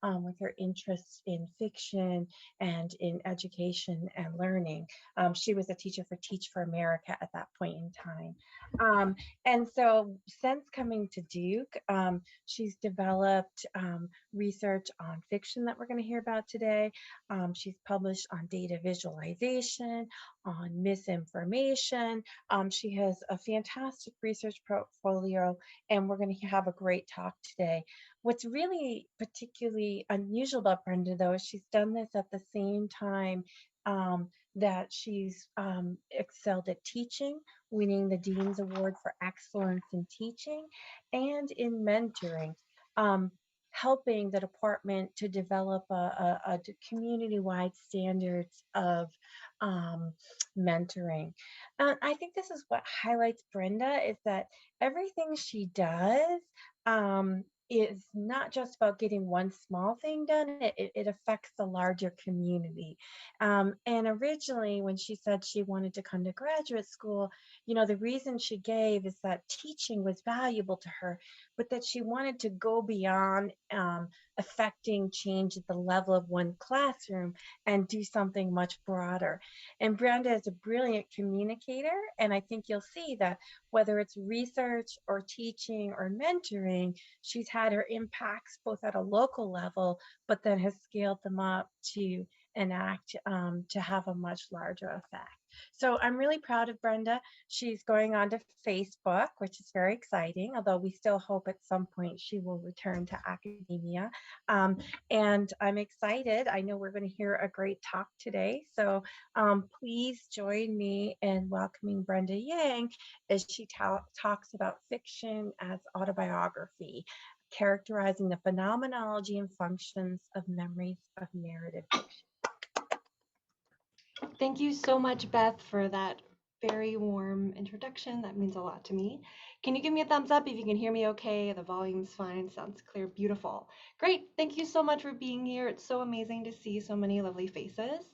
with her interests in fiction and in education and learning. She was a teacher for Teach for America at that point in time. And so since coming to Duke, she's developed research on fiction that we're going to hear about today. She's published on data visualization, on misinformation. She has a fantastic research portfolio, and we're going to have a great talk today. What's really particularly unusual about Brenda, though, is she's done this at the same time that she's excelled at teaching, winning the Dean's Award for Excellence in Teaching, and in mentoring. Um, Helping the department to develop a community-wide standards of mentoring. I think this is what highlights Brenda is that everything she does is not just about getting one small thing done, it affects the larger community. And originally, when she said she wanted to come to graduate school, the reason she gave is that teaching was valuable to her, but that she wanted to go beyond affecting change at the level of one classroom and do something much broader. And Brenda is a brilliant communicator, and I think you'll see that whether it's research or teaching or mentoring, she's had her impacts both at a local level, but then has scaled them up to enact to have a much larger effect. So I'm really proud of Brenda. She's going on to Facebook, which is very exciting, although we still hope at some point she will return to academia. And I'm excited. I know we're going to hear a great talk today. So please join me in welcoming Brenda Yang as she talks about fiction as autobiography, characterizing the phenomenology and functions of memories of narrative fiction. Thank you so much, Beth, for that very warm introduction. That means a lot to me. Can you give me a thumbs up if you can hear me okay? The volume's fine, sounds clear, beautiful. Great, thank you so much for being here. It's so amazing to see so many lovely faces.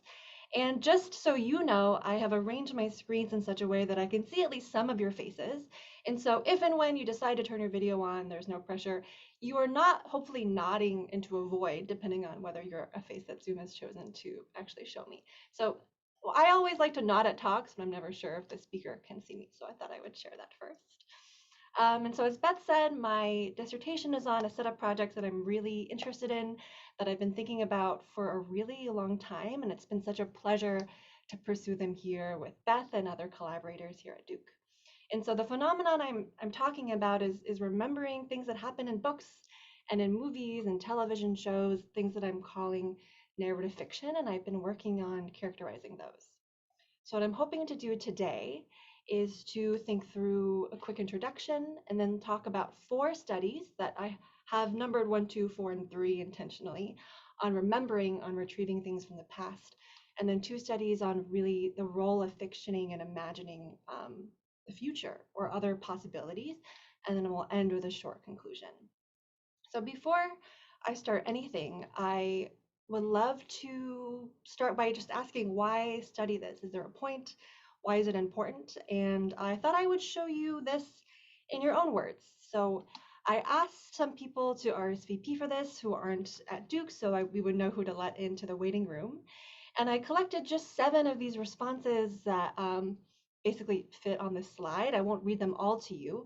And just so you know, I have arranged my screens in such a way that I can see at least some of your faces. And so if and when you decide to turn your video on, there's no pressure. You are not hopefully nodding into a void, depending on whether you're a face that Zoom has chosen to actually show me. So I always like to nod at talks, but I'm never sure if the speaker can see me. So I thought I would share that first. And so as Beth said, my dissertation is on a set of projects that I'm really interested in, that I've been thinking about for a really long time. And it's been such a pleasure to pursue them here with Beth and other collaborators here at Duke. And so the phenomenon I'm talking about is remembering things that happen in books and in movies and television shows, things that I'm calling narrative fiction, and I've been working on characterizing those. So what I'm hoping to do today is to think through a quick introduction and then talk about 4 studies that I have numbered 1, 2, 4, and 3 intentionally on remembering, on retrieving things from the past, and then 2 studies on really the role of fictioning and imagining the future or other possibilities, and then we'll end with a short conclusion. So before I start anything, I would love to start by just asking why study this? Is there a point? Why is it important? And I thought I would show you this in your own words. So I asked some people to RSVP for this who aren't at Duke, so we would know who to let into the waiting room. And I collected just 7 of these responses that basically fit on this slide. I won't read them all to you,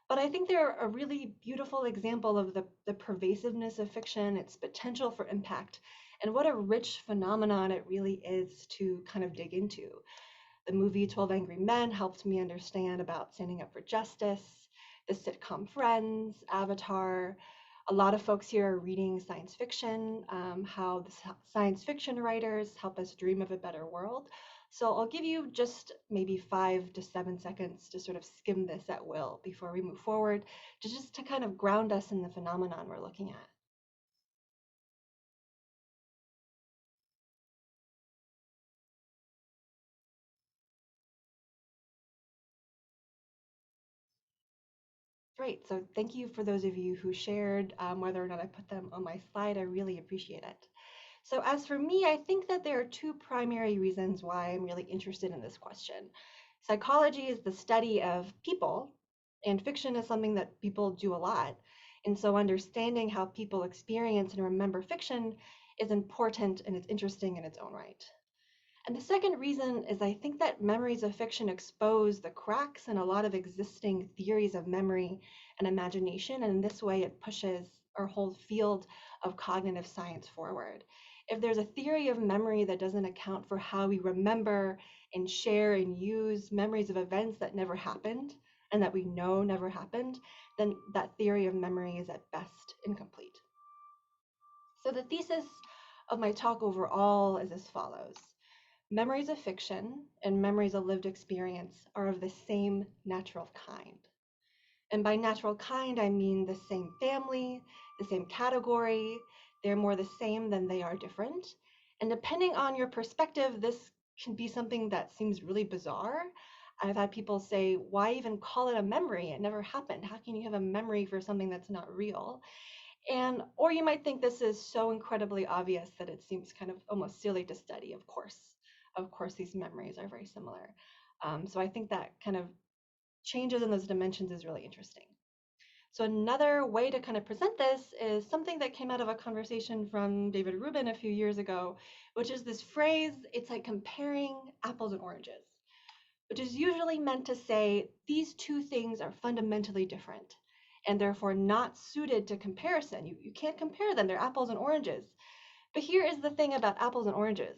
but I think they're a really beautiful example of the pervasiveness of fiction, its potential for impact, and what a rich phenomenon it really is to kind of dig into. The movie 12 Angry Men helped me understand about standing up for justice, the sitcom Friends, Avatar. A lot of folks here are reading science fiction, how the science fiction writers help us dream of a better world. So I'll give you just maybe 5 to 7 seconds to sort of skim this at will before we move forward, just to kind of ground us in the phenomenon we're looking at. Great, so thank you for those of you who shared, whether or not I put them on my slide, I really appreciate it. So as for me, I think that there are 2 primary reasons why I'm really interested in this question. Psychology is the study of people, and fiction is something that people do a lot. And so understanding how people experience and remember fiction is important and it's interesting in its own right. And the second reason is I think that memories of fiction expose the cracks in a lot of existing theories of memory and imagination. And in this way, it pushes our whole field of cognitive science forward. If there's a theory of memory that doesn't account for how we remember and share and use memories of events that never happened and that we know never happened, then that theory of memory is at best incomplete. So the thesis of my talk overall is as follows. Memories of fiction and memories of lived experience are of the same natural kind. And by natural kind, I mean the same family, the same category. They're more the same than they are different. And depending on your perspective, this can be something that seems really bizarre. I've had people say, why even call it a memory? It never happened. How can you have a memory for something that's not real? And, or you might think this is so incredibly obvious that it seems kind of almost silly to study. Of course, these memories are very similar. So I think that kind of changes in those dimensions is really interesting. So another way to kind of present this is something that came out of a conversation from David Rubin a few years ago, which is this phrase, it's like comparing apples and oranges, which is usually meant to say these two things are fundamentally different and therefore not suited to comparison. You can't compare them, they're apples and oranges. But here is the thing about apples and oranges.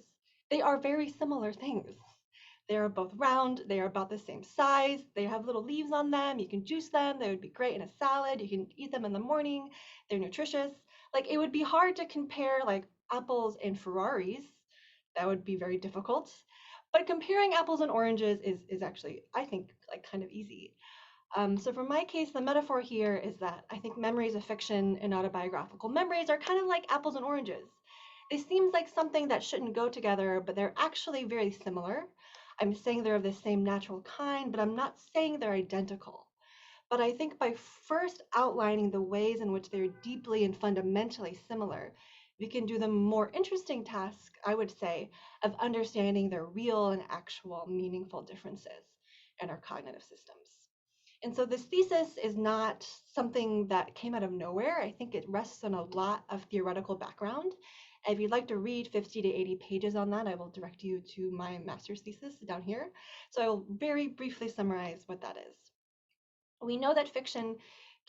They are very similar things. They are both round, they are about the same size, they have little leaves on them, you can juice them, they would be great in a salad, you can eat them in the morning, they're nutritious. Like it would be hard to compare like apples and Ferraris. That would be very difficult. But comparing apples and oranges is actually, I think, like kind of easy. So for my case, the metaphor here is that I think memories of fiction and autobiographical memories are kind of like apples and oranges. They seem like something that shouldn't go together, but they're actually very similar. I'm saying they're of the same natural kind, but I'm not saying they're identical. But I think by first outlining the ways in which they're deeply and fundamentally similar, we can do the more interesting task, I would say, of understanding their real and actual meaningful differences in our cognitive systems. And so this thesis is not something that came out of nowhere. I think it rests on a lot of theoretical background. If you'd like to read 50 to 80 pages on that, I will direct you to my master's thesis down here. So I will very briefly summarize what that is. We know that fiction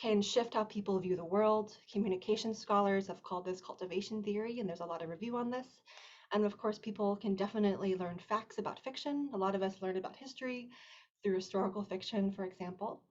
can shift how people view the world. Communication scholars have called this cultivation theory, and there's a lot of review on this. And of course, people can definitely learn facts about fiction. A lot of us learn about history through historical fiction, for example.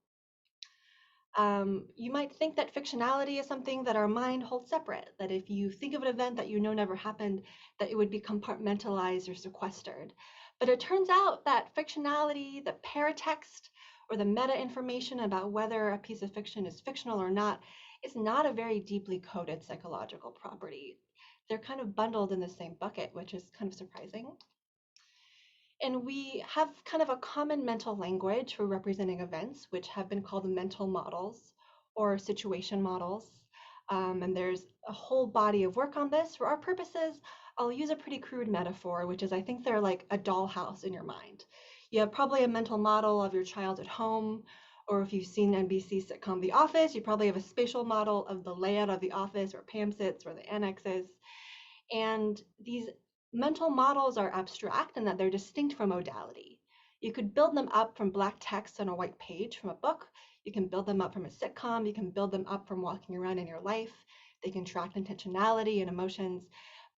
You might think that fictionality is something that our mind holds separate, that if you think of an event that you know never happened, that it would be compartmentalized or sequestered. But it turns out that fictionality, the paratext, or the meta information about whether a piece of fiction is fictional or not, is not a very deeply coded psychological property. They're kind of bundled in the same bucket, which is kind of surprising. And we have kind of a common mental language for representing events, which have been called mental models or situation models. And there's a whole body of work on this. For our purposes, I'll use a pretty crude metaphor, which is I think they're like a dollhouse in your mind. You have probably a mental model of your child at home, or if you've seen NBC sitcom The Office, you probably have a spatial model of the layout of the office where Pam sits, where the annex is. And these mental models are abstract in that they're distinct from modality. You could build them up from black text on a white page from a book. You can build them up from a sitcom. You can build them up from walking around in your life. They can track intentionality and emotions.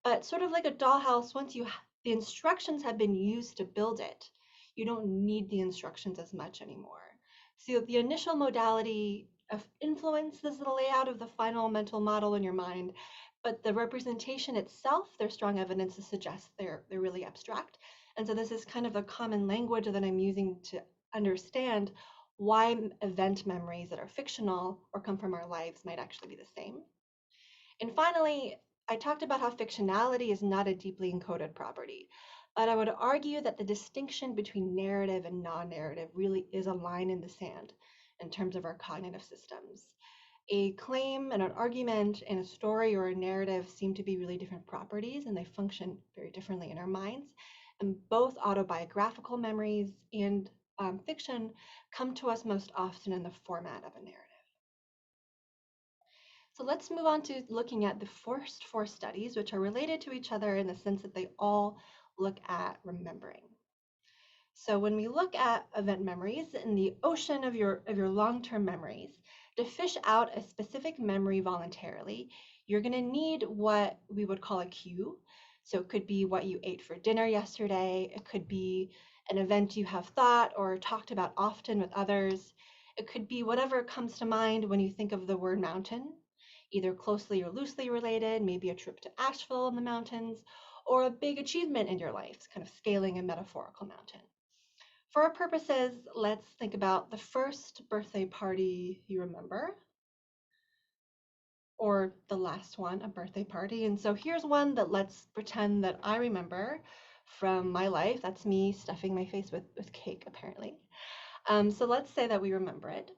But sort of like a dollhouse, once the instructions have been used to build it, you don't need the instructions as much anymore. So the initial modality of influences the layout of the final mental model in your mind, but the representation itself, there's strong evidence to suggest they're really abstract. And so this is kind of a common language that I'm using to understand why event memories that are fictional or come from our lives might actually be the same. And finally, I talked about how fictionality is not a deeply encoded property, but I would argue that the distinction between narrative and non-narrative really is a line in the sand in terms of our cognitive systems. A claim and an argument and a story or a narrative seem to be really different properties, and they function very differently in our minds. And both autobiographical memories and fiction come to us most often in the format of a narrative. So let's move on to looking at the first four studies, which are related to each other in the sense that they all look at remembering. So when we look at event memories in the ocean of your long-term memories, to fish out a specific memory voluntarily, you're going to need what we would call a cue. So it could be what you ate for dinner yesterday, it could be an event you have thought or talked about often with others. It could be whatever comes to mind when you think of the word mountain, either closely or loosely related, maybe a trip to Asheville in the mountains, or a big achievement in your life, kind of scaling a metaphorical mountain. For our purposes, let's think about the first birthday party you remember, or the last one, a birthday party. And so here's one that let's pretend that I remember from my life. That's me stuffing my face with cake, apparently. So let's say that we remember it.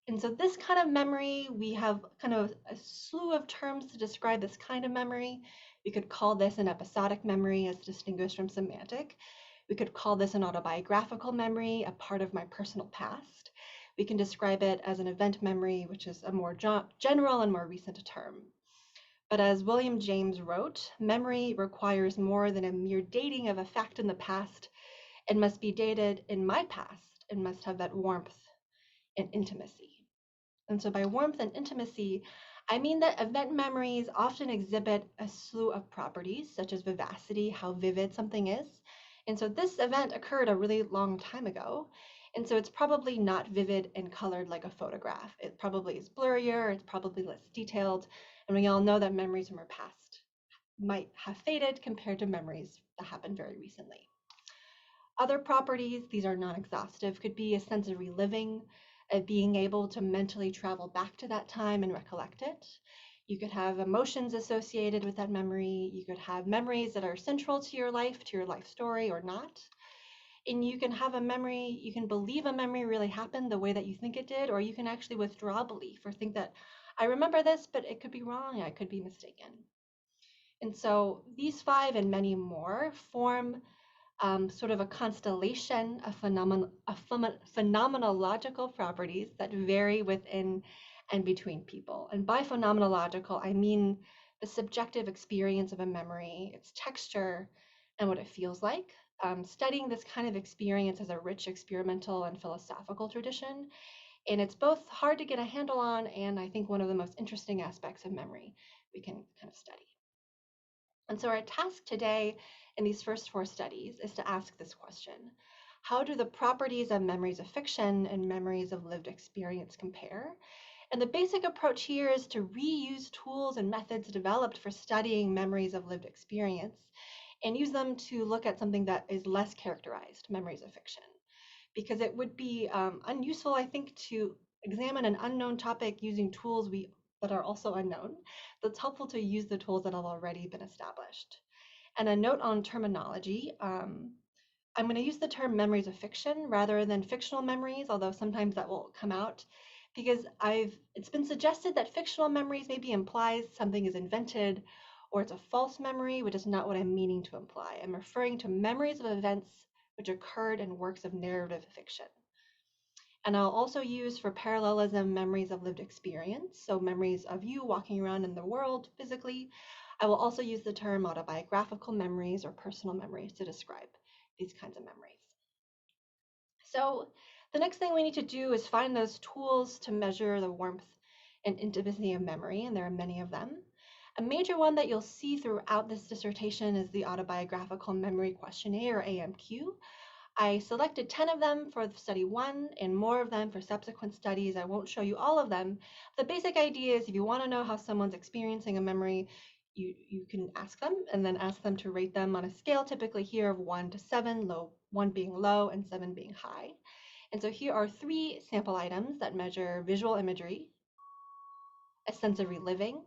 And so this kind of memory, we have kind of a slew of terms to describe this kind of memory. We could call this an episodic memory as distinguished from semantic. We could call this an autobiographical memory, a part of my personal past. We can describe it as an event memory, which is a more general and more recent term. But as William James wrote, memory requires more than a mere dating of a fact in the past. It must be dated in my past. It must have that warmth and intimacy. And so by warmth and intimacy, I mean that event memories often exhibit a slew of properties, such as vivacity, how vivid something is. And so this event occurred a really long time ago. And so it's probably not vivid and colored like a photograph. It probably is blurrier, it's probably less detailed. And we all know that memories from our past might have faded compared to memories that happened very recently. Other properties, these are non-exhaustive, could be a sense of reliving, of being able to mentally travel back to that time and recollect it. You could have emotions associated with that memory. You could have memories that are central to your life story or not. And you can have a memory, you can believe a memory really happened the way that you think it did, or you can actually withdraw belief or think that I remember this, but it could be wrong, I could be mistaken. And so these five and many more form sort of a constellation of phenomenological properties that vary within and between people. And by phenomenological, I mean the subjective experience of a memory, its texture, and what it feels like. Studying this kind of experience has a rich experimental and philosophical tradition, and it's both hard to get a handle on and I think one of the most interesting aspects of memory we can kind of study. And so our task today in these first four studies is to ask this question: how do the properties of memories of fiction and memories of lived experience compare? And the basic approach here is to reuse tools and methods developed for studying memories of lived experience and use them to look at something that is less characterized, memories of fiction. Because it would be unuseful, I think, to examine an unknown topic using tools that are also unknown. So it's helpful to use the tools that have already been established. And a note on terminology. I'm going to use the term memories of fiction rather than fictional memories, although sometimes that will come out, because it's been suggested that fictional memories maybe implies something is invented or it's a false memory, which is not what I'm meaning to imply. I'm referring to memories of events which occurred in works of narrative fiction. And I'll also use for parallelism memories of lived experience, so memories of you walking around in the world physically. I will also use the term autobiographical memories or personal memories to describe these kinds of memories. So the next thing we need to do is find those tools to measure the warmth and intimacy of memory, and there are many of them. A major one that you'll see throughout this dissertation is the Autobiographical Memory Questionnaire, or AMQ. I selected 10 of them for study 1 and more of them for subsequent studies. I won't show you all of them. The basic idea is if you want to know how someone's experiencing a memory, you can ask them and then ask them to rate them on a scale typically here of 1 to 7, 1 being low and 7 being high. And so here are 3 sample items that measure visual imagery, a sense of reliving,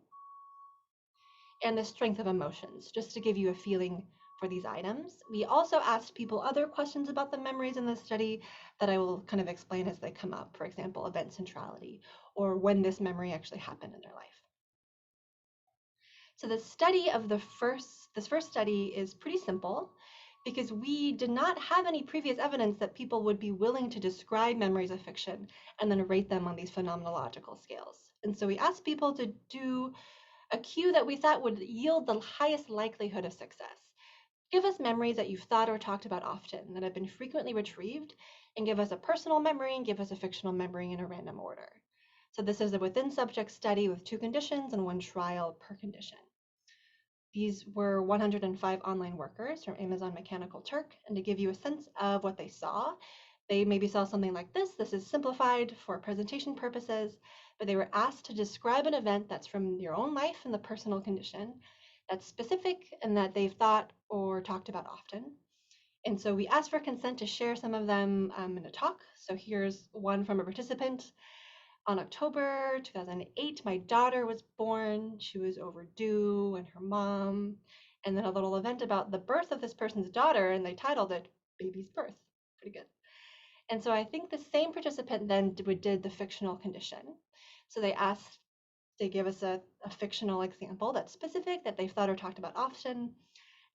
and the strength of emotions, just to give you a feeling for these items. We also asked people other questions about the memories in this study that I will kind of explain as they come up. For example, event centrality, or when this memory actually happened in their life. So the study of this first study is pretty simple because we did not have any previous evidence that people would be willing to describe memories of fiction and then rate them on these phenomenological scales. And so we asked people to do a cue that we thought would yield the highest likelihood of success. Give us memories that you've thought or talked about often that have been frequently retrieved, and give us a personal memory and give us a fictional memory in a random order. So this is a within subject study with 2 conditions and 1 trial per condition. These were 105 online workers from Amazon Mechanical Turk, and to give you a sense of what they saw, they maybe saw something like this. This is simplified for presentation purposes, but they were asked to describe an event that's from your own life and the personal condition, that's specific and that they've thought or talked about often. And so we asked for consent to share some of them in a talk. So here's one from a participant. On October 2008, my daughter was born. She was overdue, and her mom, and then a little event about the birth of this person's daughter, and they titled it Baby's Birth. Pretty good. And so I think the same participant then did the fictional condition. So they gave us a fictional example that's specific, that they've thought or talked about often.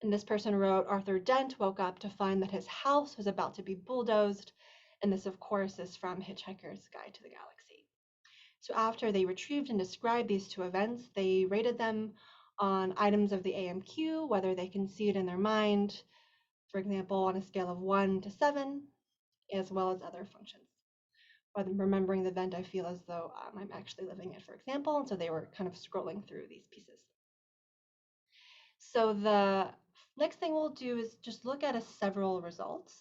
And this person wrote, Arthur Dent woke up to find that his house was about to be bulldozed. And this, of course, is from Hitchhiker's Guide to the Galaxy. So after they retrieved and described these 2 events, they rated them on items of the AMQ, whether they can see it in their mind, for example, on a scale of 1 to 7, as well as other functions. When remembering the event, I feel as though I'm actually living it, for example, and so they were kind of scrolling through these pieces. So the next thing we'll do is just look at several results.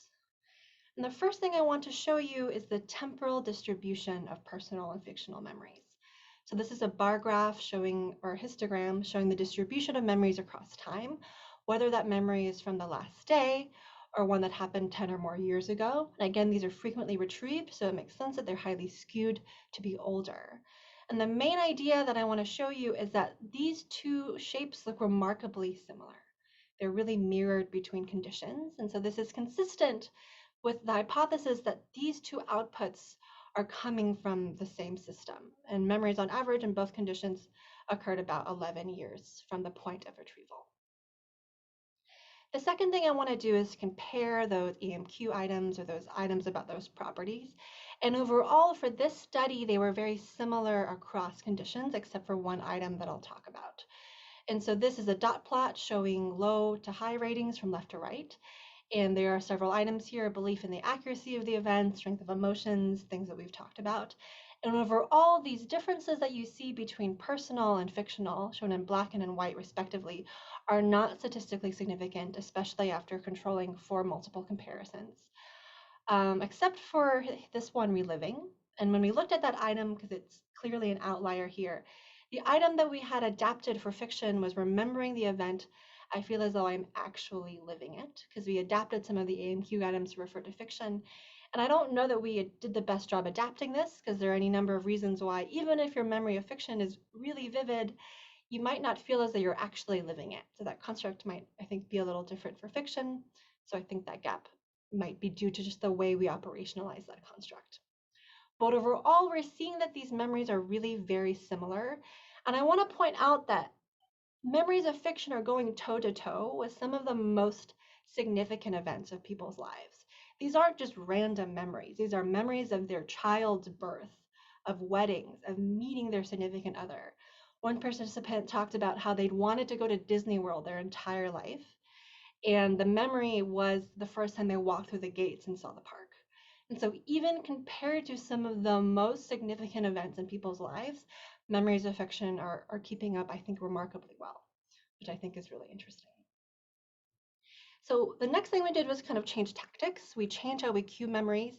And the first thing I want to show you is the temporal distribution of personal and fictional memories. So this is a bar graph showing, or a histogram showing the distribution of memories across time, whether that memory is from the last day or one that happened 10 or more years ago. And again, these are frequently retrieved, so it makes sense that they're highly skewed to be older. And the main idea that I want to show you is that these 2 shapes look remarkably similar. They're really mirrored between conditions. And so this is consistent with the hypothesis that these 2 outputs are coming from the same system. And memories on average in both conditions occurred about 11 years from the point of retrieval. The second thing I want to do is compare those EMQ items, or those items about those properties. And overall, for this study, they were very similar across conditions, except for one item that I'll talk about. And so this is a dot plot showing low to high ratings from left to right. And there are several items here: belief in the accuracy of the event, strength of emotions, things that we've talked about. And overall, these differences that you see between personal and fictional, shown in black and in white respectively, are not statistically significant, especially after controlling for multiple comparisons, except for this one, reliving. And when we looked at that item, because it's clearly an outlier here, the item that we had adapted for fiction was remembering the event. I feel as though I'm actually living it, because we adapted some of the AMQ items to refer to fiction. And I don't know that we did the best job adapting this, because there are any number of reasons why, even if your memory of fiction is really vivid, you might not feel as though you're actually living it. So that construct might, I think, be a little different for fiction. So I think that gap might be due to just the way we operationalize that construct. But overall, we're seeing that these memories are really very similar. And I want to point out that memories of fiction are going toe to toe with some of the most significant events of people's lives. These aren't just random memories. These are memories of their child's birth, of weddings, of meeting their significant other. One participant talked about how they'd wanted to go to Disney World their entire life, and the memory was the first time they walked through the gates and saw the park. And so, even compared to some of the most significant events in people's lives, memories of fiction are keeping up, I think, remarkably well, which I think is really interesting. So the next thing we did was kind of change tactics. We changed how we cue memories.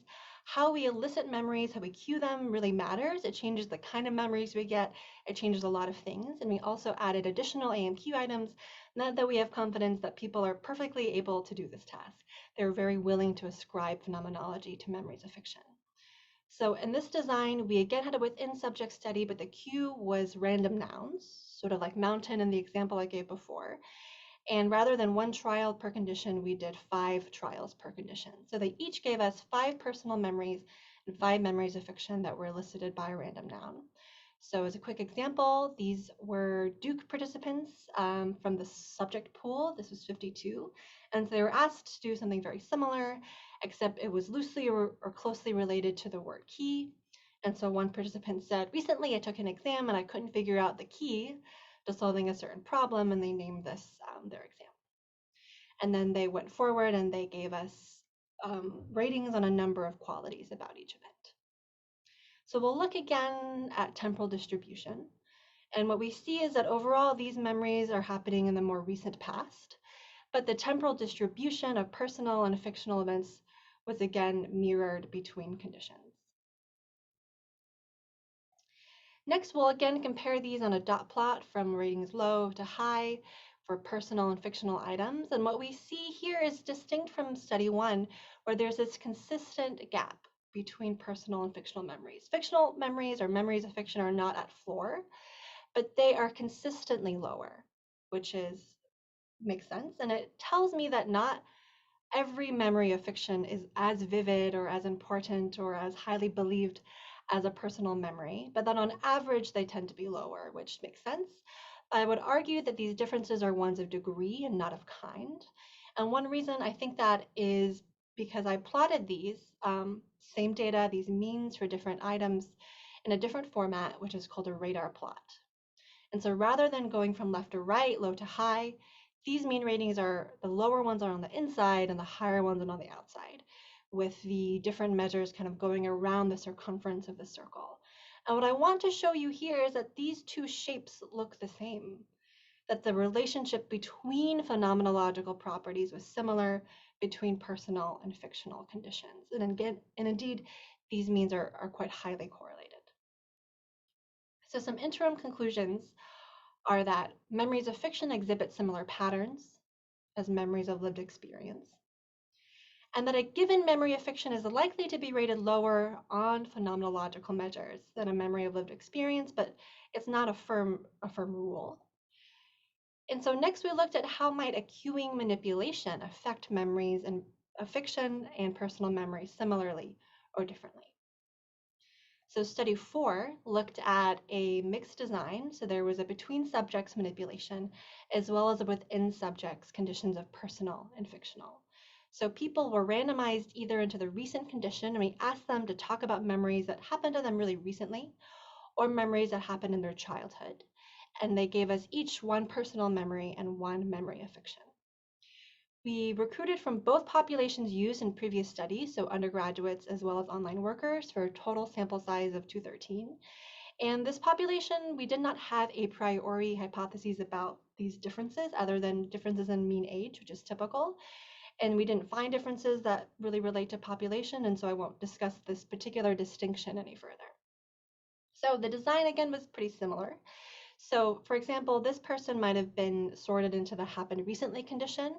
How we elicit memories, how we cue them really matters. It changes the kind of memories we get. It changes a lot of things. And we also added additional AMQ items, now that we have confidence that people are perfectly able to do this task. They're very willing to ascribe phenomenology to memories of fiction. So in this design, we again had a within subject study, but the cue was random nouns, sort of like mountain in the example I gave before. And rather than 1 trial per condition, we did 5 trials per condition. So they each gave us 5 personal memories and 5 memories of fiction that were elicited by a random noun. So as a quick example, these were Duke participants from the subject pool. This was 52. And so they were asked to do something very similar, except it was loosely or closely related to the word key. And so one participant said, recently I took an exam and I couldn't figure out the key to solving a certain problem, and they named this their exam. And then they went forward and they gave us ratings on a number of qualities about each event. So we'll look again at temporal distribution. And what we see is that overall, these memories are happening in the more recent past, but the temporal distribution of personal and fictional events was again mirrored between conditions. Next, we'll again compare these on a dot plot from ratings low to high for personal and fictional items. And what we see here is distinct from study one, where there's this consistent gap between personal and fictional memories. Fictional memories or memories of fiction are not at floor, but they are consistently lower, which makes sense. And it tells me that not every memory of fiction is as vivid or as important or as highly believed as a personal memory, but that on average they tend to be lower, which makes sense. I would argue that these differences are ones of degree and not of kind. And one reason I think that is because I plotted these same data, these means for different items in a different format, which is called a radar plot. And so rather than going from left to right, low to high, these mean ratings are the lower ones are on the inside and the higher ones are on the outside, with the different measures kind of going around the circumference of the circle. And what I want to show you here is that these two shapes look the same, that the relationship between phenomenological properties was similar between personal and fictional conditions. And indeed, these means are quite highly correlated. So some interim conclusions are that memories of fiction exhibit similar patterns as memories of lived experience, and that a given memory of fiction is likely to be rated lower on phenomenological measures than a memory of lived experience, but it's not a firm rule. And so next we looked at how might a cueing manipulation affect memories of fiction and personal memory similarly or differently. So study 4 looked at a mixed design. So there was a between subjects manipulation as well as a within subjects conditions of personal and fictional. So people were randomized either into the recent condition, and we asked them to talk about memories that happened to them really recently or memories that happened in their childhood. And they gave us each one personal memory and one memory of fiction. We recruited from both populations used in previous studies, so undergraduates as well as online workers, for a total sample size of 213. And this population, we did not have a priori hypotheses about these differences other than differences in mean age, which is typical. And we didn't find differences that really relate to population, and so I won't discuss this particular distinction any further. So the design, again, was pretty similar. So for example, this person might have been sorted into the happened recently condition,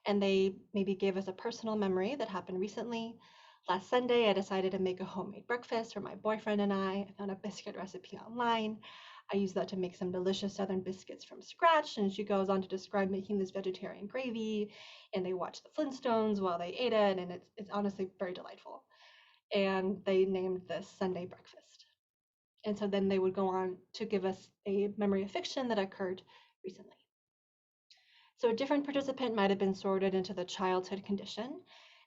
and they maybe gave us a personal memory that happened recently. Last Sunday, I decided to make a homemade breakfast for my boyfriend and I. I found a biscuit recipe online. I used that to make some delicious southern biscuits from scratch, and she goes on to describe making this vegetarian gravy, and they watched the Flintstones while they ate it, and it's honestly very delightful. And they named this Sunday breakfast. And so then they would go on to give us a memory of fiction that occurred recently. So a different participant might have been sorted into the childhood condition.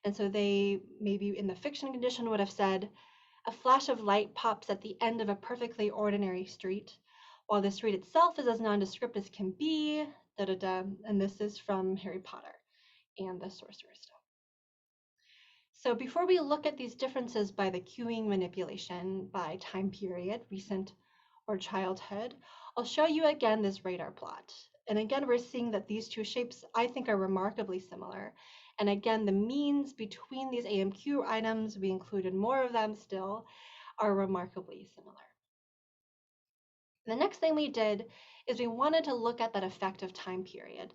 And so they maybe in the fiction condition would have said, a flash of light pops at the end of a perfectly ordinary street, while the street itself is as nondescript as can be, da da da. And this is from Harry Potter and the Sorcerer's Stone. So before we look at these differences by the cueing manipulation by time period, recent or childhood, I'll show you again this radar plot. And again, we're seeing that these two shapes I think are remarkably similar. And again, the means between these AMQ items, we included more of them still, are remarkably similar. The next thing we did is we wanted to look at that effective time period.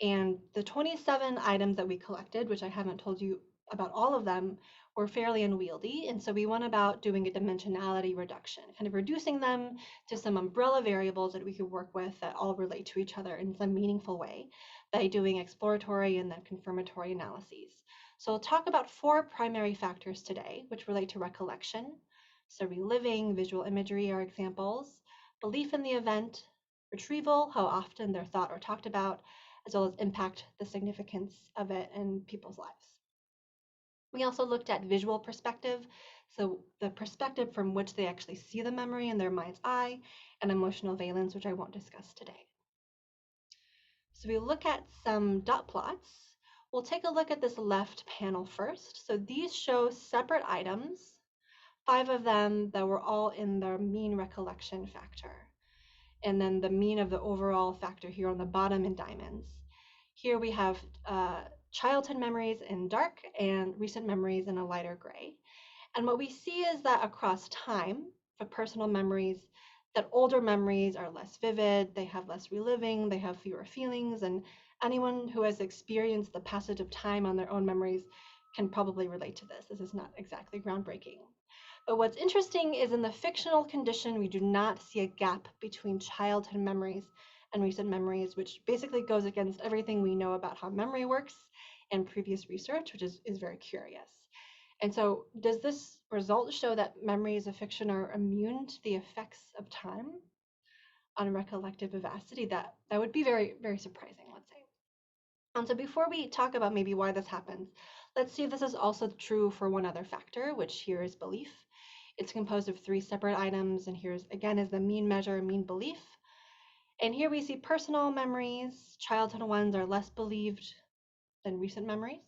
And the 27 items that we collected, which I haven't told you about all of them, were fairly unwieldy. And so we went about doing a dimensionality reduction, kind of reducing them to some umbrella variables that we could work with that all relate to each other in some meaningful way by doing exploratory and then confirmatory analyses. So we'll talk about 4 primary factors today, which relate to recollection. So reliving, visual imagery are examples, belief in the event, retrieval, how often they're thought or talked about, as well as impact the significance of it in people's lives. We also looked at visual perspective, so the perspective from which they actually see the memory in their mind's eye, and emotional valence, which I won't discuss today. So we look at some dot plots. We'll take a look at this left panel first. So these show separate items, 5 of them that were all in the mean recollection factor. And then the mean of the overall factor here on the bottom in diamonds. Here we have childhood memories in dark and recent memories in a lighter gray. And what we see is that across time, for personal memories, that older memories are less vivid, they have less reliving, they have fewer feelings, and anyone who has experienced the passage of time on their own memories can probably relate to this. This is not exactly groundbreaking. But what's interesting is in the fictional condition, we do not see a gap between childhood memories and recent memories, which basically goes against everything we know about how memory works and previous research, which is very curious. And so, does this result show that memories of fiction are immune to the effects of time on recollective vivacity? That would be very, very surprising, let's say. And so, before we talk about maybe why this happens, let's see if this is also true for one other factor, which here is belief. It's composed of 3 separate items, and here's again is the mean measure, mean belief. And here we see personal memories. Childhood ones are less believed than recent memories.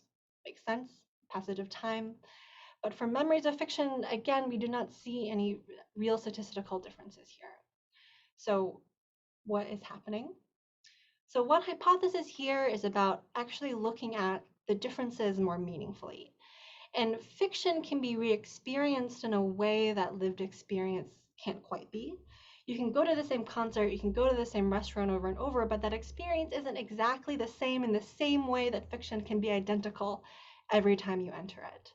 Makes sense. Passage of time. But for memories of fiction, again, we do not see any real statistical differences here. So what is happening? So one hypothesis here is about actually looking at the differences more meaningfully. And fiction can be re-experienced in a way that lived experience can't quite be. You can go to the same concert, you can go to the same restaurant over and over, but that experience isn't exactly the same in the same way that fiction can be identical every time you enter it.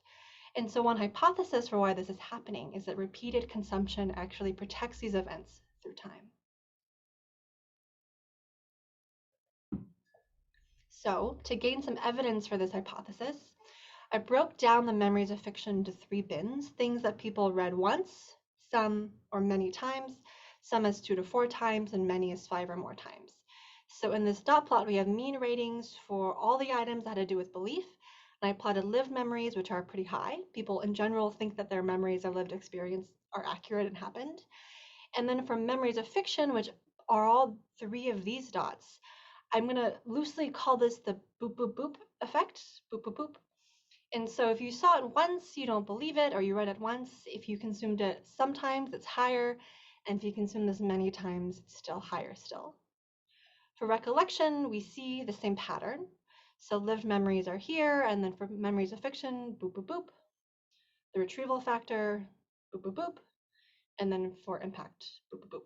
And so one hypothesis for why this is happening is that repeated consumption actually protects these events through time. So to gain some evidence for this hypothesis, I broke down the memories of fiction into 3 bins, things that people read once, some or many times, some as 2 to 4 times, and many as 5 or more times. So in this dot plot, we have mean ratings for all the items that had to do with belief, and I plotted lived memories, which are pretty high. People in general think that their memories of lived experience are accurate and happened. And then for memories of fiction, which are all 3 of these dots, I'm going to loosely call this the boop boop boop effect, boop boop boop. And so if you saw it once, you don't believe it, or you read it once. If you consumed it sometimes, it's higher. And if you consume this many times, it's still higher still. For recollection, we see the same pattern. So lived memories are here, and then for memories of fiction, boop, boop, boop. The retrieval factor, boop, boop, boop. And then for impact, boop, boop, boop.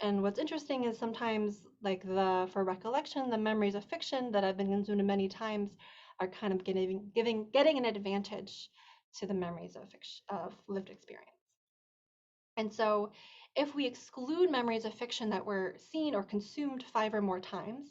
And what's interesting is sometimes, like for recollection, the memories of fiction that have been consumed many times are kind of getting an advantage to the memories of lived experience. And so, if we exclude memories of fiction that were seen or consumed 5 or more times,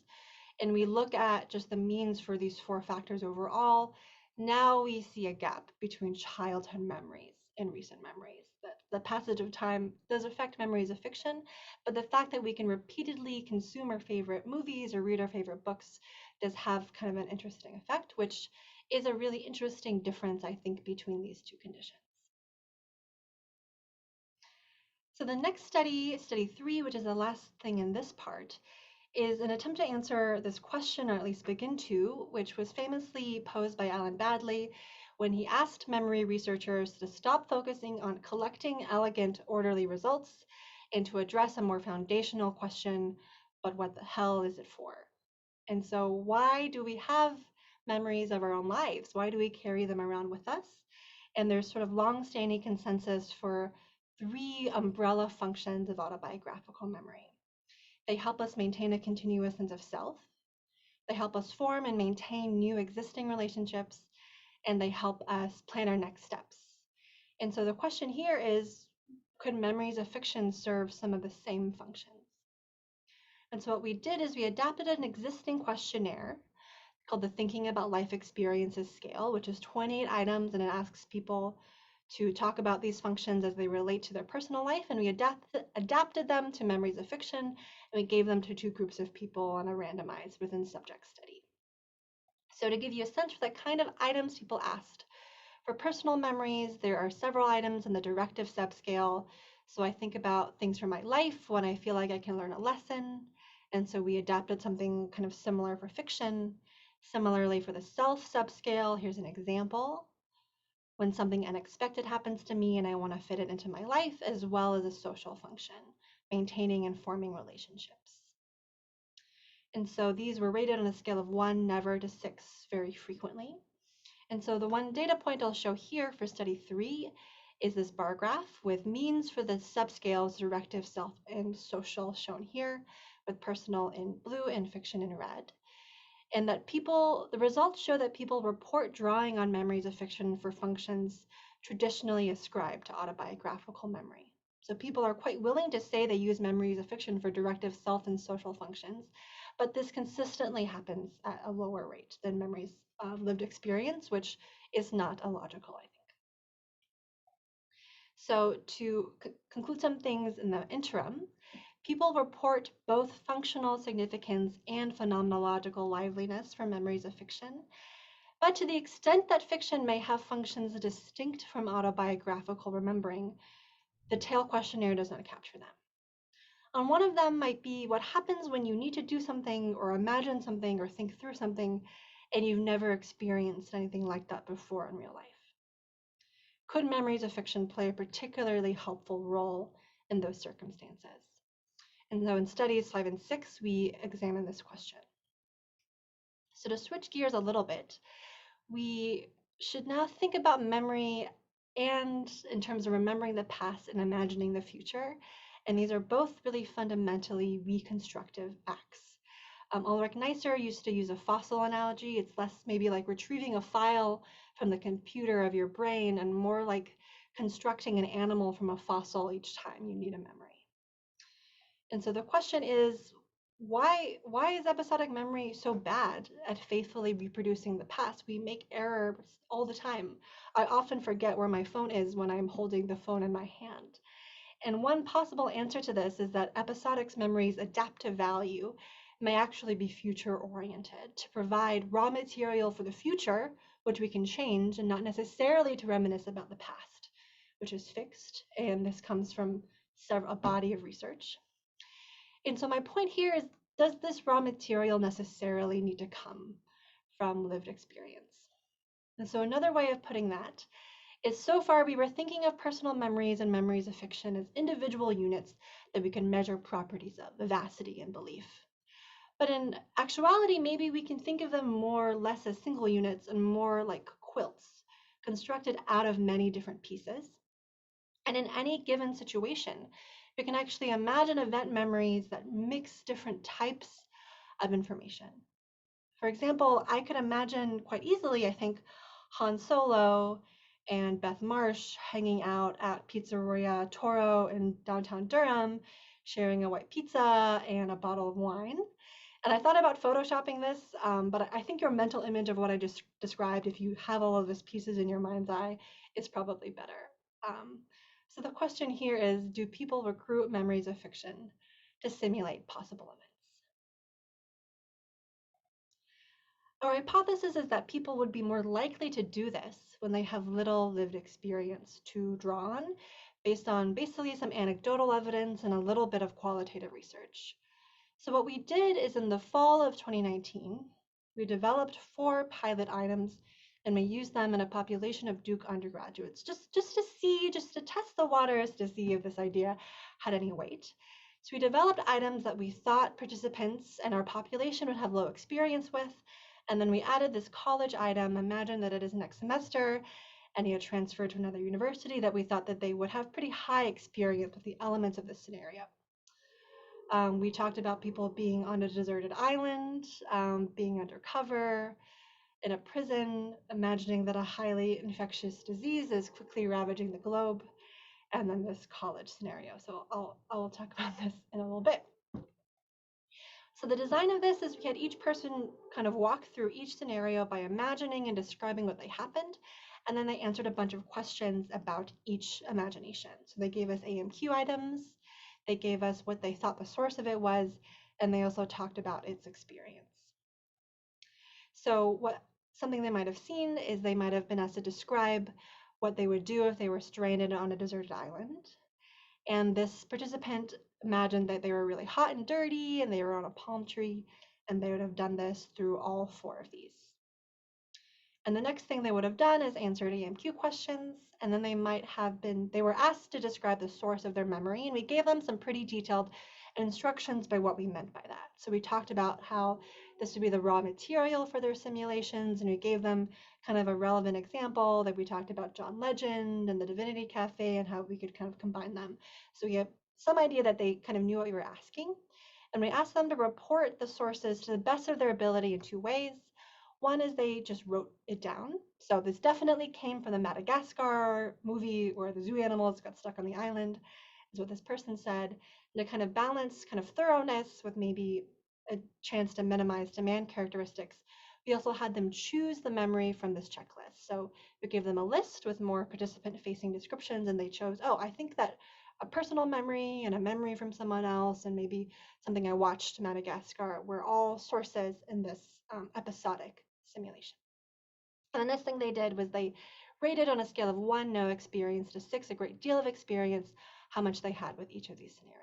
and we look at just the means for these 4 factors overall, now we see a gap between childhood memories and recent memories. The passage of time does affect memories of fiction, but the fact that we can repeatedly consume our favorite movies or read our favorite books does have kind of an interesting effect, which is a really interesting difference, I think, between these 2 conditions. So the next study, study 3, which is the last thing in this part, is an attempt to answer this question, or at least begin to, which was famously posed by Alan Badley when he asked memory researchers to stop focusing on collecting elegant, orderly results and to address a more foundational question, but what the hell is it for? And so why do we have memories of our own lives? Why do we carry them around with us? And there's sort of long-standing consensus for 3 umbrella functions of autobiographical memory. They help us maintain a continuous sense of self. They help us form and maintain new existing relationships, and they help us plan our next steps. And so the question here is, could memories of fiction serve some of the same functions? And so what we did is we adapted an existing questionnaire called the Thinking About Life Experiences Scale, which is 28 items, and it asks people to talk about these functions as they relate to their personal life, and we adapted them to memories of fiction, and we gave them to 2 groups of people on a randomized within subject study. So to give you a sense for the kind of items people asked, For personal memories, there are several items in the directive subscale. So I think about things from my life when I feel like I can learn a lesson. And so we adapted something kind of similar for fiction. Similarly, for the self subscale, here's an example. When something unexpected happens to me and I want to fit it into my life, as well as a social function, maintaining and forming relationships. And so these were rated on a scale of 1, never, to 6, very frequently. And so the one data point I'll show here for study 3 is this bar graph with means for the subscales, directive, self, and social shown here, with personal in blue and fiction in red. And that the results show that people report drawing on memories of fiction for functions traditionally ascribed to autobiographical memory. So people are quite willing to say they use memories of fiction for directive, self, and social functions, but this consistently happens at a lower rate than memories of lived experience, which is not illogical, I think. So to conclude some things in the interim, people report both functional significance and phenomenological liveliness for memories of fiction, but to the extent that fiction may have functions distinct from autobiographical remembering, the Tail questionnaire does not capture them. And one of them might be what happens when you need to do something or imagine something or think through something and you've never experienced anything like that before in real life. Could memories of fiction play a particularly helpful role in those circumstances? And so in studies 5 and 6, we examine this question. So to switch gears a little bit, we should now think about memory and in terms of remembering the past and imagining the future. And these are both really fundamentally reconstructive acts. Ulrich Neisser used to use a fossil analogy. It's less maybe like retrieving a file from the computer of your brain and more like constructing an animal from a fossil each time you need a memory. And so the question is, why is episodic memory so bad at faithfully reproducing the past? We make errors all the time. I often forget where my phone is when I'm holding the phone in my hand. And one possible answer to this is that episodic memory's adaptive value may actually be future oriented to provide raw material for the future, which we can change, and not necessarily to reminisce about the past, which is fixed. And this comes from a body of research. And so my point here is, does this raw material necessarily need to come from lived experience? And so another way of putting that is, so far we were thinking of personal memories and memories of fiction as individual units that we can measure properties of, vivacity and belief. But in actuality, maybe we can think of them more or less as single units and more like quilts, constructed out of many different pieces. And in any given situation, we can actually imagine event memories that mix different types of information. For example, I could imagine quite easily, I think, Han Solo and Beth Marsh hanging out at Pizzeria Toro in downtown Durham, sharing a white pizza and a bottle of wine. And I thought about photoshopping this, but I think your mental image of what I just described, if you have all of these pieces in your mind's eye, is probably better. So the question here is, do people recruit memories of fiction to simulate possible events? Our hypothesis is that people would be more likely to do this when they have little lived experience to draw on, based on basically some anecdotal evidence and a little bit of qualitative research. So what we did is, in the fall of 2019, we developed 4 pilot items and we used them in a population of Duke undergraduates, just to test the waters to see if this idea had any weight. So we developed items that we thought participants and our population would have low experience with, and then we added this college item. Imagine that it is next semester and you transfer to another university, that we thought that they would have pretty high experience with the elements of this scenario. We talked about people being on a deserted island, being undercover in a prison, imagining that a highly infectious disease is quickly ravaging the globe, and then this college scenario. So I'll talk about this in a little bit. So the design of this is, we had each person kind of walk through each scenario by imagining and describing what they happened, and then they answered a bunch of questions about each imagination. So they gave us AMQ items, they gave us what they thought the source of it was, and they also talked about its experience. So something they might have seen is they might have been asked to describe what they would do if they were stranded on a deserted island. And this participant imagined that they were really hot and dirty and they were on a palm tree, and they would have done this through all four of these. And the next thing they would have done is answered AMQ questions, and then they were asked to describe the source of their memory, and we gave them some pretty detailed instructions by what we meant by that. So we talked about how this would be the raw material for their simulations, and we gave them kind of a relevant example that we talked about John Legend and the Divinity Cafe and how we could kind of combine them. So we have some idea that they kind of knew what we were asking. And we asked them to report the sources to the best of their ability in two ways. One is they just wrote it down. So this definitely came from the Madagascar movie where the zoo animals got stuck on the island, is what this person said. And to kind of balance kind of thoroughness with maybe a chance to minimize demand characteristics, we also had them choose the memory from this checklist. So we gave them a list with more participant-facing descriptions, and they chose, oh, I think that a personal memory and a memory from someone else and maybe something I watched Madagascar were all sources in this episodic simulation. And the next thing they did was they rated on a scale of 1, no experience, to 6, a great deal of experience, how much they had with each of these scenarios.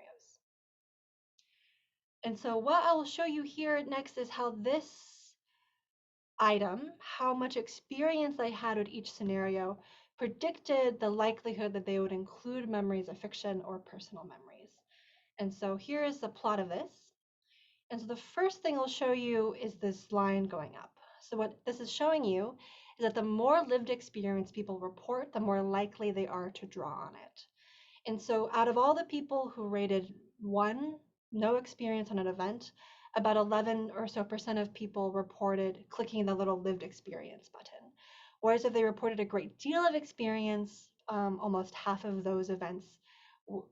And so what I will show you here next is how this item, how much experience they had with each scenario, predicted the likelihood that they would include memories of fiction or personal memories. And so here is the plot of this. And so the first thing I'll show you is this line going up. So what this is showing you is that the more lived experience people report, the more likely they are to draw on it. And so out of all the people who rated 1, no experience on an event, about 11 or so percent of people reported clicking the little lived experience button. Whereas if they reported a great deal of experience, almost half of those events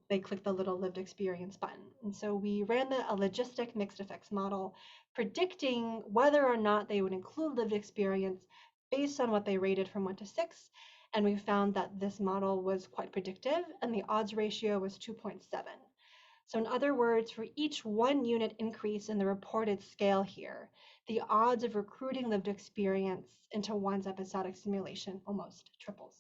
they click the little lived experience button. And so we ran a logistic mixed effects model predicting whether or not they would include lived experience based on what they rated from 1 to 6. And we found that this model was quite predictive, and the odds ratio was 2.7. So in other words, for each 1 unit increase in the reported scale here, the odds of recruiting lived experience into one's episodic simulation almost triples.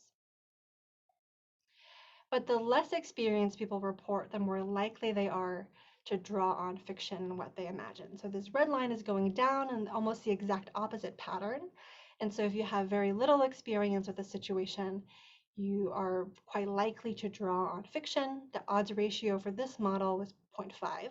But the less experience people report, the more likely they are to draw on fiction and what they imagine. So this red line is going down in almost the exact opposite pattern. And so if you have very little experience with a situation, you are quite likely to draw on fiction. The odds ratio for this model was 0.5.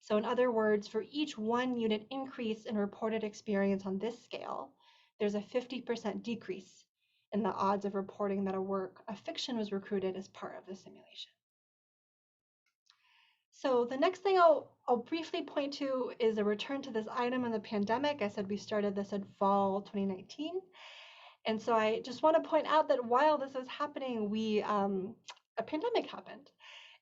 So in other words, for each 1 unit increase in reported experience on this scale, there's a 50% decrease in the odds of reporting that a work of fiction was recruited as part of the simulation. So the next thing I'll briefly point to is a return to this item in the pandemic. I said we started this in fall 2019. And so I just want to point out that while this was happening, a pandemic happened.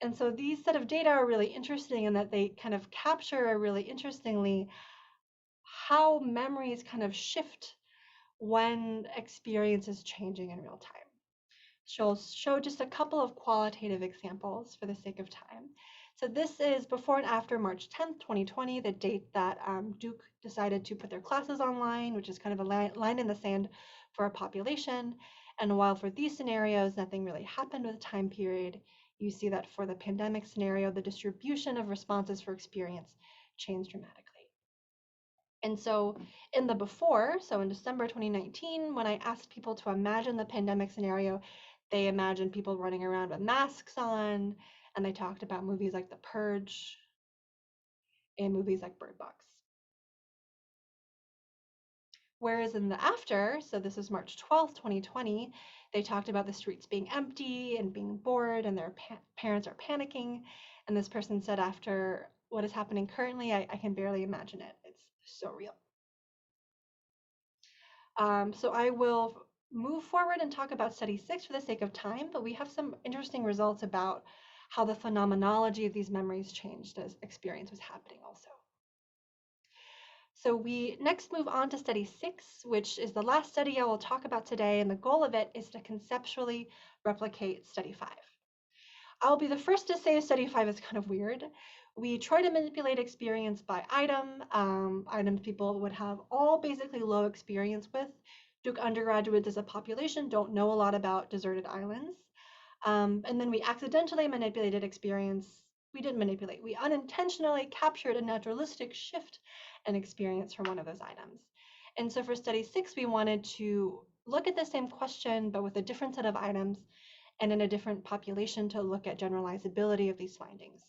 And so these set of data are really interesting in that they kind of capture really interestingly how memories kind of shift when experience is changing in real time. She'll show just a couple of qualitative examples for the sake of time. So this is before and after March 10th, 2020, the date that Duke decided to put their classes online, which is kind of a line in the sand for our population. And while for these scenarios, nothing really happened with the time period, you see that for the pandemic scenario, the distribution of responses for experience changed dramatically. And so in the before, so in December 2019, when I asked people to imagine the pandemic scenario, they imagined people running around with masks on, and they talked about movies like The Purge and movies like Bird Box. Whereas in the after, so this is March 12th, 2020, they talked about the streets being empty and being bored, and their parents are panicking. And this person said, after what is happening currently, I can barely imagine it. It's so real. So I will move forward and talk about study 6 for the sake of time, but we have some interesting results about how the phenomenology of these memories changed as experience was happening also. So we next move on to study 6, which is the last study I will talk about today, and the goal of it is to conceptually replicate study 5. I'll be the first to say study 5 is kind of weird. We try to manipulate experience by item. Items people would have all basically low experience with. Duke undergraduates as a population don't know a lot about deserted islands. And then we accidentally manipulated experience. We didn't manipulate, we unintentionally captured a naturalistic shift in experience from one of those items. And so for study 6, we wanted to look at the same question, but with a different set of items and in a different population to look at generalizability of these findings.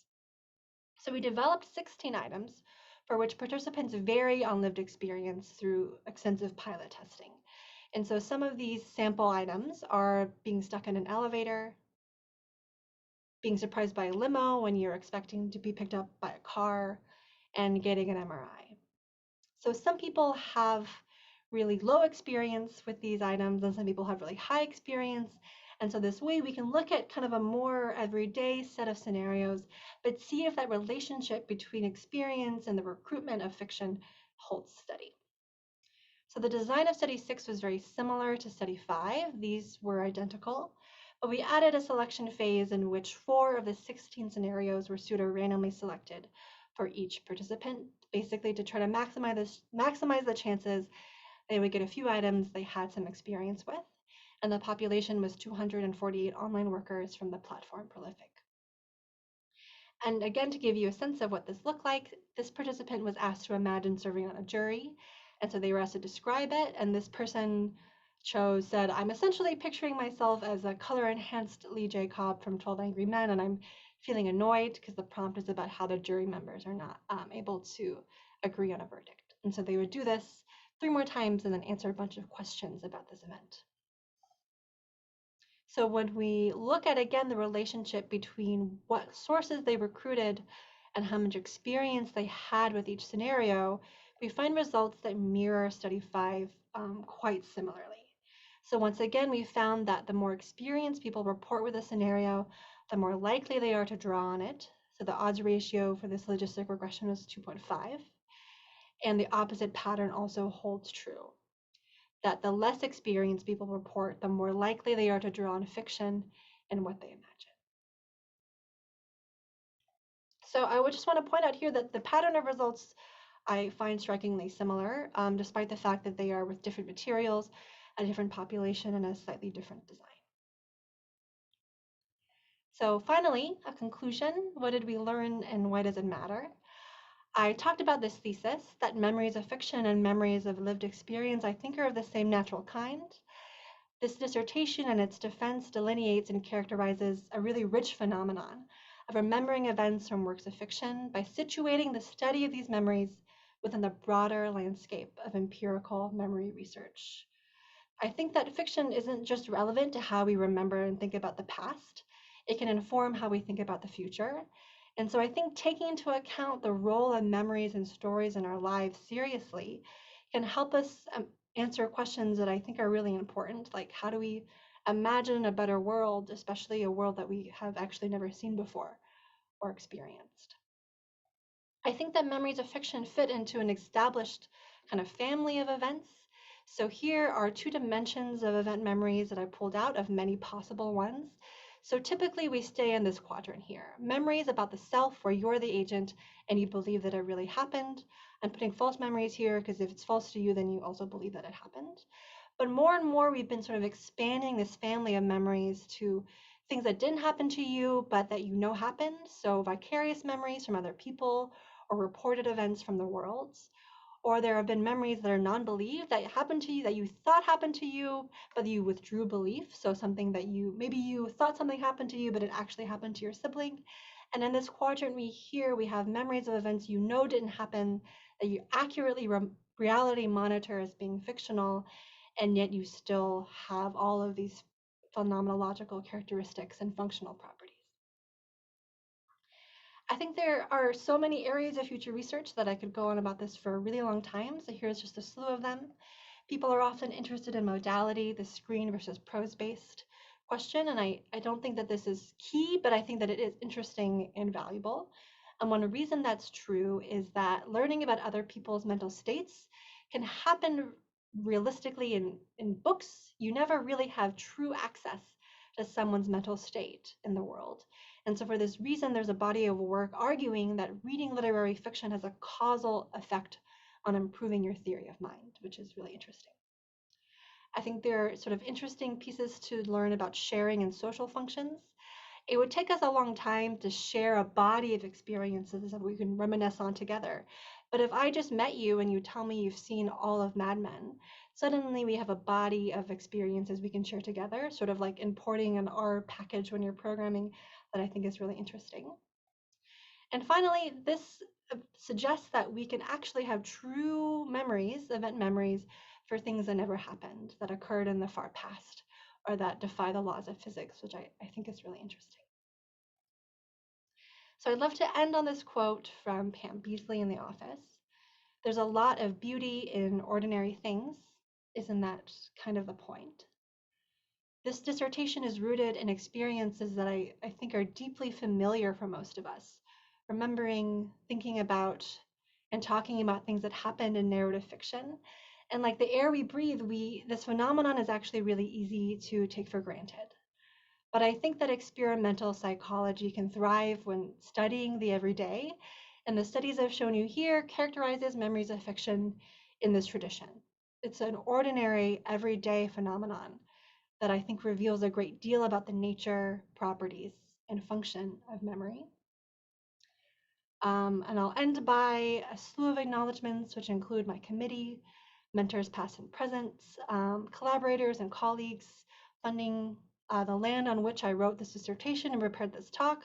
So we developed 16 items for which participants vary on lived experience through extensive pilot testing. And so some of these sample items are being stuck in an elevator, being surprised by a limo when you're expecting to be picked up by a car, and getting an MRI. So some people have really low experience with these items, and some people have really high experience. And so this way we can look at kind of a more everyday set of scenarios, but see if that relationship between experience and the recruitment of fiction holds steady. So the design of study 6 was very similar to study 5. These were identical, but we added a selection phase in which 4 of the 16 scenarios were pseudo-randomly selected for each participant, basically to try to maximize the chances they would get a few items they had some experience with. And the population was 248 online workers from the platform Prolific. And again, to give you a sense of what this looked like, this participant was asked to imagine serving on a jury. And so they were asked to describe it. And this person said, I'm essentially picturing myself as a color enhanced Lee J. Cobb from 12 Angry Men. And I'm feeling annoyed because the prompt is about how the jury members are not able to agree on a verdict. And so they would do this 3 more times and then answer a bunch of questions about this event. So when we look at, again, the relationship between what sources they recruited and how much experience they had with each scenario, we find results that mirror study 5 quite similarly. So once again, we found that the more experience people report with a scenario, the more likely they are to draw on it. So the odds ratio for this logistic regression was 2.5. And the opposite pattern also holds true, that the less experienced people report, the more likely they are to draw on fiction and what they imagine. So I would just want to point out here that the pattern of results I find strikingly similar, despite the fact that they are with different materials, a different population, and a slightly different design. So finally, a conclusion. What did we learn and why does it matter? I talked about this thesis that memories of fiction and memories of lived experience, I think, are of the same natural kind. This dissertation and its defense delineates and characterizes a really rich phenomenon of remembering events from works of fiction by situating the study of these memories within the broader landscape of empirical memory research. I think that fiction isn't just relevant to how we remember and think about the past, it can inform how we think about the future. And so I think taking into account the role of memories and stories in our lives seriously can help us answer questions that I think are really important, like how do we imagine a better world, especially a world that we have actually never seen before or experienced. I think that memories of fiction fit into an established kind of family of events. So here are 2 dimensions of event memories that I pulled out of many possible ones. So typically we stay in this quadrant here. Memories about the self where you're the agent and you believe that it really happened. I'm putting false memories here because if it's false to you, then you also believe that it happened. But more and more, we've been sort of expanding this family of memories to things that didn't happen to you, but that you know happened. So vicarious memories from other people or reported events from the world. Or there have been memories that are non-believed that happened to you, that you thought happened to you, but you withdrew belief. So something that maybe you thought something happened to you, but it actually happened to your sibling. And in this quadrant we have memories of events you know didn't happen, that you accurately reality monitor as being fictional, and yet you still have all of these phenomenological characteristics and functional properties. I think there are so many areas of future research that I could go on about this for a really long time, so here's just a slew of them. People are often interested in modality, the screen versus prose-based question, and I don't think that this is key, but I think that it is interesting and valuable. And one reason that's true is that learning about other people's mental states can happen realistically in books. You never really have true access to someone's mental state in the world. And so, for this reason, there's a body of work arguing that reading literary fiction has a causal effect on improving your theory of mind, which is really interesting. I think there are sort of interesting pieces to learn about sharing and social functions. It would take us a long time to share a body of experiences that we can reminisce on together. But if I just met you and you tell me you've seen all of Mad Men, suddenly we have a body of experiences we can share together, sort of like importing an R package when you're programming, that I think is really interesting. And finally, this suggests that we can actually have true memories, event memories, for things that never happened, that occurred in the far past, or that defy the laws of physics, which I think is really interesting. So I'd love to end on this quote from Pam Beesly in The Office. There's a lot of beauty in ordinary things. Isn't that kind of the point? This dissertation is rooted in experiences that I think are deeply familiar for most of us. Remembering, thinking about, and talking about things that happened in narrative fiction. And like the air we breathe, this phenomenon is actually really easy to take for granted. But I think that experimental psychology can thrive when studying the everyday, and the studies I've shown you here characterizes memories of fiction in this tradition. It's an ordinary, everyday phenomenon that I think reveals a great deal about the nature, properties, and function of memory. And I'll end by a slew of acknowledgements, which include my committee, mentors past and present, collaborators and colleagues, funding the land on which I wrote this dissertation and prepared this talk,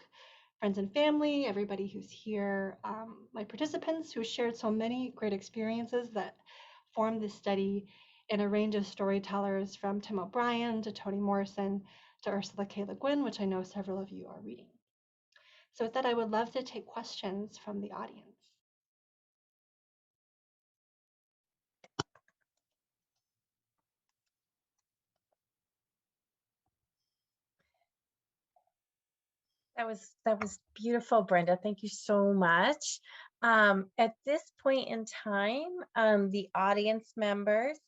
friends and family, everybody who's here, my participants who shared so many great experiences that formed this study, and a range of storytellers from Tim O'Brien to Toni Morrison to Ursula K. Le Guin, which I know several of you are reading. So with that, I would love to take questions from the audience. That was beautiful, Brenda. Thank you so much. At this point in time, the audience members